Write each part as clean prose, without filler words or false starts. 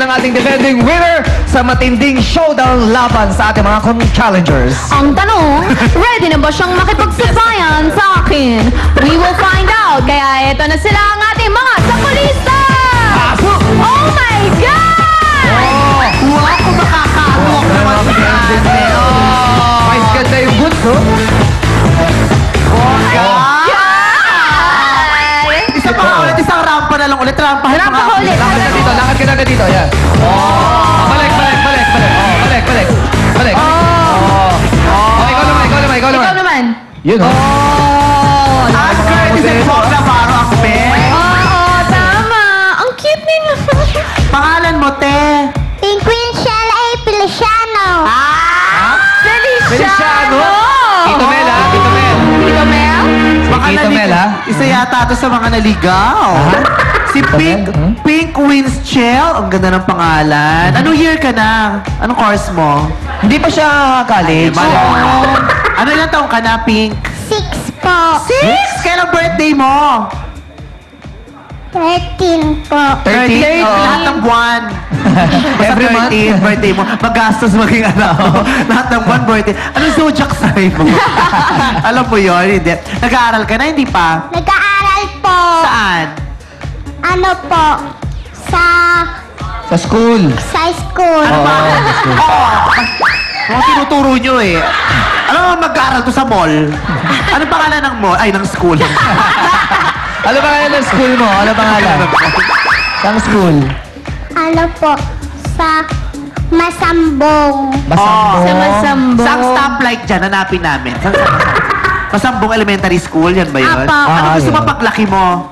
ang ating defending winner sa matinding showdown laban sa ating mga challengers. Ang tanong, ready na ba siyang makipagsabayan sa akin? We will find out. Kaya ito na sila ang ating mga sakulista! Oh my God! Wow, kung makakaalok naman siya. Mais ganda yung goods, oh. Isa pa ulit, isang rampa na lang ulit. Rampa Rampa ulit. Lakad ka dito, lakad ka na dito. Yan. Balik. Balik. Ikaw naman. Yun, oh. Ang Curtis and Bob Navarro ang best. Oo, tama. Ang cute nila. Pangalan mo, te? Penguin Shell A. Feliciano. Feliciano. Tito Mel, ha? Tito Mel. Tito Mel? Tito Mel, ha? Isa yata ito sa mga naligaw. Si Pink Winchell. Ang ganda ng pangalan. Anong year ka na? Anong course mo? Hindi pa siya college. Ano ilang taong ka na, Pink? 6 po. 6? Kailan birthday mo? 13 po. 13? Lahat ng buwan. Every month? 13, birthday mo. Magastos maging lahat ng buwan, birthday. Anong zodiac sign mo? Alam mo yun, hindi. Nag-aaral ka na, hindi pa? Nag-aaral po. Saan? Ano po? Sa School. school. Mga tinuturo nyo eh. Alam mo, mag-aaral to sa mall. Anong pangalan ng mall? Ay, ng school. Ano pangalan ng school mo? Ano pangalan? Saan school? Ano po? Sa Masambong. Masambong. Sa Masambong. Saan stoplight dyan? Hanapin namin. Masambong Elementary School, yan ba yun? Apa. Ano gusto yun. mo paglaki mo?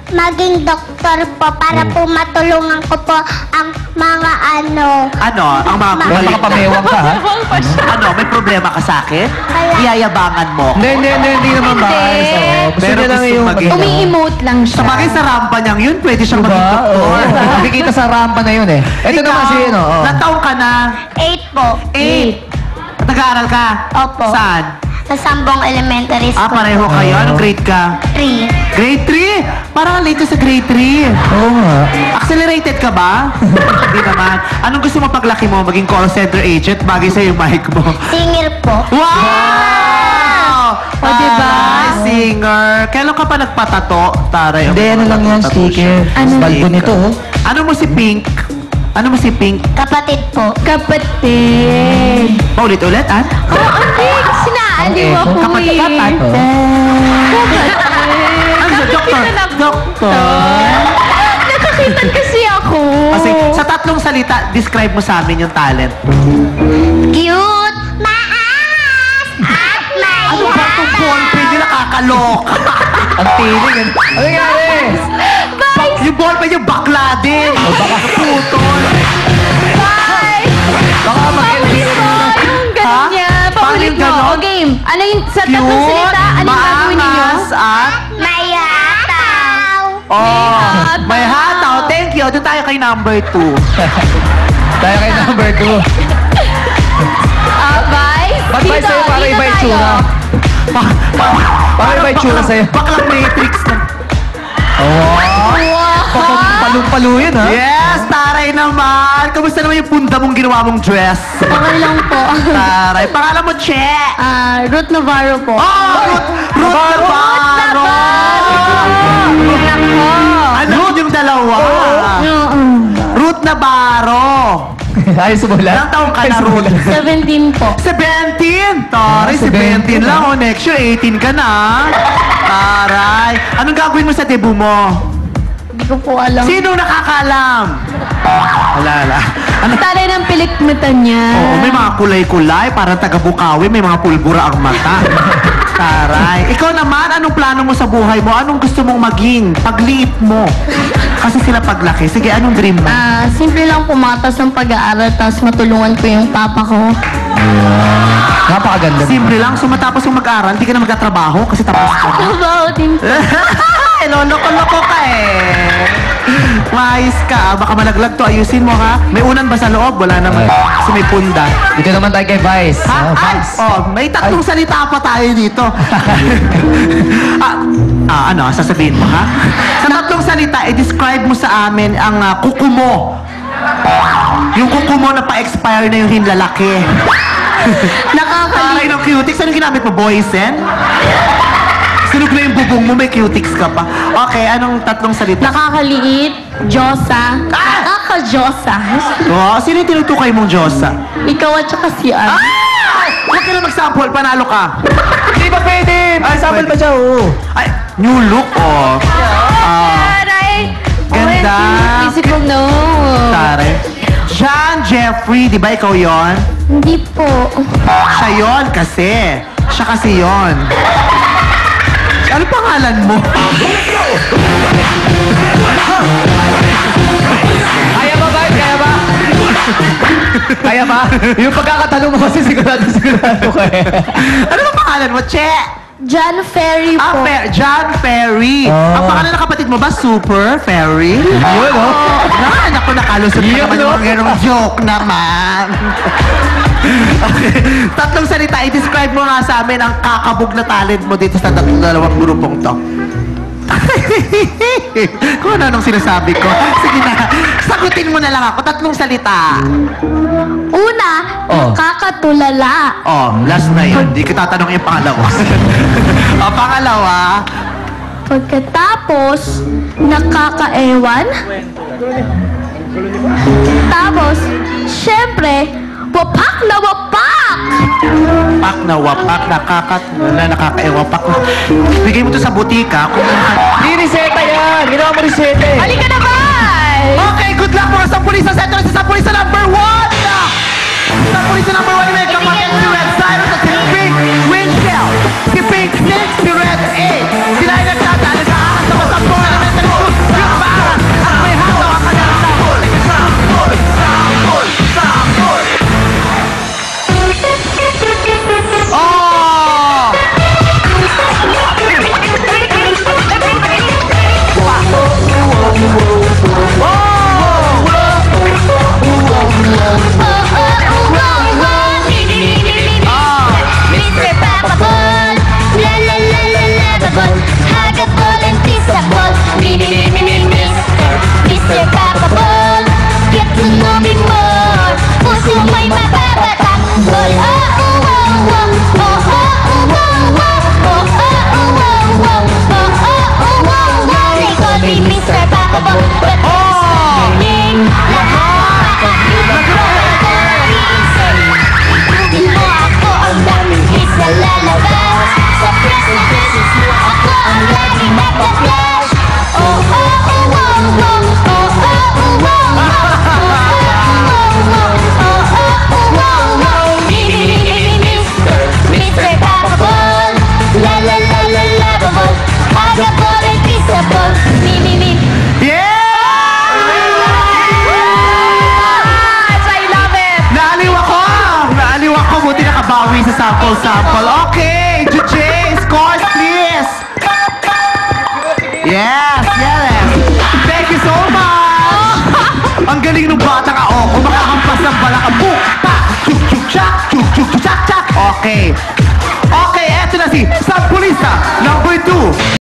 Maging doktor po para po matulungan ko po ang mga ano. Ano? Ang mga Wala kumalit. makapamewang ka, ha? Ano? May problema ka sa akin? Wala. Iyayabangan mo. Hindi naman ba? Hindi. Gusto Pero niya lang gusto yung... maging- Umi-emote lang siya. Sa bagay sa rampa niyang yun, pwede siyang Diba? maging doktor. Oo. Nakikita sa rampa na yun, eh. Ito naman si, ano, oh. Ilang taong ka na? 8 po. 8. Nag-aaral ka? Opo. Saan? Masambong Elementary School. Pareho kayo. Anong grade ka? 3. Grade 3? Parang late sa grade 3. Oo nga. Accelerated ka ba? Hindi naman. Anong gusto mo paglaki mo? Maging call center agent? Bagay sa'yo yung mic mo. Singer po. Wow! O, diba? Ay, singer. Kailan ka pa nagpatato? Taray. Hindi, ano lang yan, sticker. Ano? Balbo nito, oh. Ano mo si Pink? Ano mo si Pink? Kapatid po. Kapatid. Paulit-ulit, ah? Hindi, sinaaliw ako Kapatid. Ano siya? Doktor? Doktor? Nakakitan kasi ako. Kasi sa tatlong salita, describe mo sa amin yung talent. Cute, maas, at Ano ba maya. itong ballpen nila kakalok? Ang tiling. Ano nangyari? Yung ballpen yung bakla din. Putol. Bye! Baka mag-LBM. Yung ganun niya. Paano Paulit yung mo. ganon? O game. Ano yung sa tatlong salita? Ano yung gagawin ninyo? maangas, at... Mayataw. Oh, may hataw. Thank you. Doon tayo kay number 2. Tayo kay number 2. Bye? Ba't ba sa'yo para iba yung tsura? Para iba yung tsura sa'yo? Baklang Matrix na. Palong-palo yun, ha? Yes, taray naman. Kamusta naman yung punta mong ginawa mong dress? Okay lang po. Taray. Pangalan mo, Che. Ruth Navarro po. Oh, Ruth Navarro. Ano yung dalawa? Ruth Navarro. Ayos mo lang. Ilang taong ka na, Ruth? 17 po. 17! Taray, 17 lang. O, next year, 18 ka na. Taray. Anong gagawin mo sa debut mo? Hindi ko po alam. Sino nakakaalam? Wala. Ano? Taray ng pilikmata niya. Oo, may mga kulay-kulay. Parang taga-Bukawi, may mga pulbura ang mata. Taray. Ikaw naman, anong plano mo sa buhay mo? Anong gusto mong maging? Pagliit mo. Kasi sila paglaki. Sige, anong dream mo? Simple lang pumatas ng pag-aaral tapos matulungan ko yung papa ko. Napakaganda. Simple lang, sumatapos yung mag-aral, hindi ka na magtatrabaho kasi tapos ka na. Trabaho din po. Loko-loko ka eh. Maayos ka. Baka malaglag to. Ayusin mo ha. May unan ba sa loob? Wala naman. Kasi may punda. Dito naman tayo kay Vice. Ha? Oh, Ay! Vice. Oh, may tatlong salita pa tayo dito. Sasabihin mo ha? Sa tatlong salita, i-describe mo sa amin ang kuko mo. Yung kuko mo na pa-expire na yung hinlalaki. Taray ng cutics. Anong ginamit mo? Boysen? Sunog na yung bubong mo, may cutics ka pa. Okay, anong tatlong salita? Nakakaliit, Diyosa, nakaka-Diyosa. Oh, sino yung tinutukay mong Diyosa? Ikaw at saka si Ann. Huwag ka na mag-sample, panalo ka. Hindi ba pwede? Ay, sample pa siya, oo. Ay, new look, oh. Taray! Ganda. Isip mo, no. Tare. John Jeffrey, di ba ikaw yon? Hindi po. Siya yon kasi. Siya kasi yon. Ano pangalan mo? Kaya ba, Bart? Kaya ba? Kaya ba? Yung pagkakatanong mo kasi sigurado ka eh. Ano ba pangalan mo? Che? John Ferry po. John Ferry. Oh. Ang pangalan ng kapatid mo ba? Super Ferry? Yun, oh. Anak ko, nakalusot pa Yun, naman no? yung mga ganong joke naman. Okay. Tatlong salita, i-describe mo nga sa amin ang kakabog na talent mo dito sa dalawang grupong to. Kung ano sinasabi ko. Sige na, sagutin mo na lang ako. Tatlong salita. Una, Oh. nakakatulala. Oh, last na yun. Hindi kita tanong yung pangalawa. O, pangalawa. Pagkatapos, nakakaewan. Tapos, syempre, wapak na wapak! Pak na wapak, nakakaewapak. Bigay mo to sa butika. Hindi reseta yan. Ginawa mo reseta eh. Halika na, bye! Okay, good luck mga sampulisa. Sentro sa sampulisa number 1! Sampulisa number 1 may kapatid si Red Cyrus at si Pink Winchell. Si Pink 6, si Red 8. Sila ay nagtatalo sa akas na masampung elementary school. Yung para at may hataw ang kanyang sampul. Oh! Mr. Papabol, la la la la la babol, hagabol and tisabol, Mr. Papabol, get to know me more, puso mo'y mababatanggol, oh oh oh oh, oh oh oh oh, oh oh oh oh, oh oh oh oh, they call me Mr. Papabol, but sing lahat, hindi mo ako ang daming hit na lalabas sa president, ako ang laging nagka-flash. Oh, oh, oh, oh, oh, oh, oh, oh, oh, Mr. Papabol, la la la la la babol, hagabol and tisabol, mi. Yeah! I love it! Naaliw ako! Naaliw ako. Buti nakabawi sa sample-sample. Okay, Juche, scores please! Yes, yes! Thank you so much! Ang galing ng bata ka, oh. Kung makahampas ng balaka, book, pa, chuk, chuk, chak, chuk, chuk, chak, chak. Okay. Okay, eto na si Sampulisa, number 2.